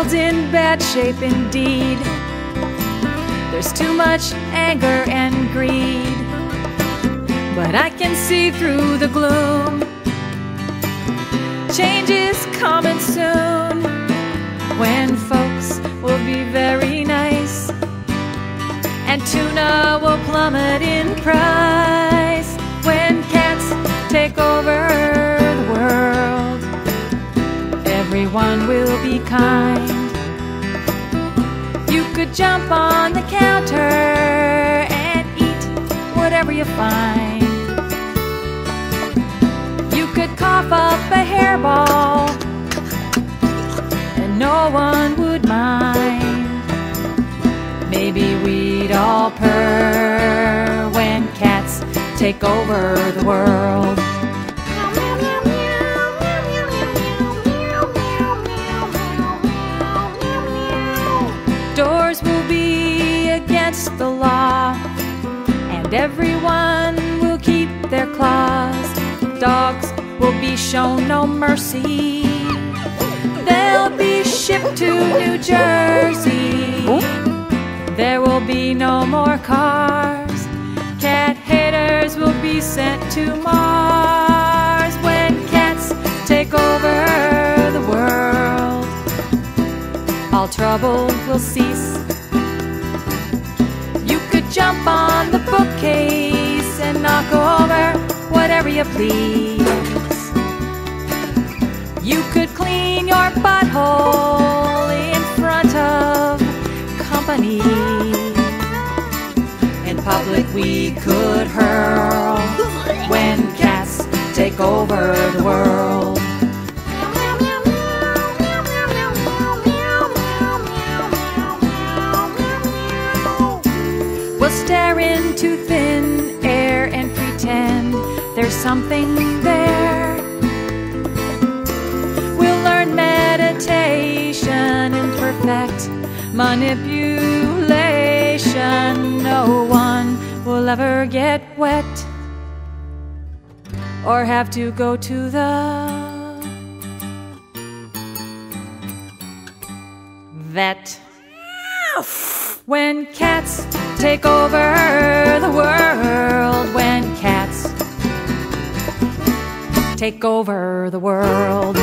world's in bad shape indeed. There's too much anger and greed, but I can see through the gloom. Change is coming soon, when folks will be very nice, and tuna will plummet in price. When cats take over the world, everyone will be kind. You could jump on the counter and eat whatever you find. You could cough up a hairball and no one would mind. Maybe we'd all purr when cats take over the world. Doors will be against the law, and everyone will keep their claws. Dogs will be shown no mercy. They'll be shipped to New Jersey. There will be no more cars. Cat haters will be sent to Mars. When cats take over the world, all trouble will cease. You could jump on the bookcase and knock over whatever you please. You could clean your butthole in front of company. In public we could hurl when cats take over the world. We'll stare into thin air and pretend there's something there. We'll learn meditation and perfect manipulation. No one will ever get wet or have to go to the vet. When cats take over the world, when cats take over the world.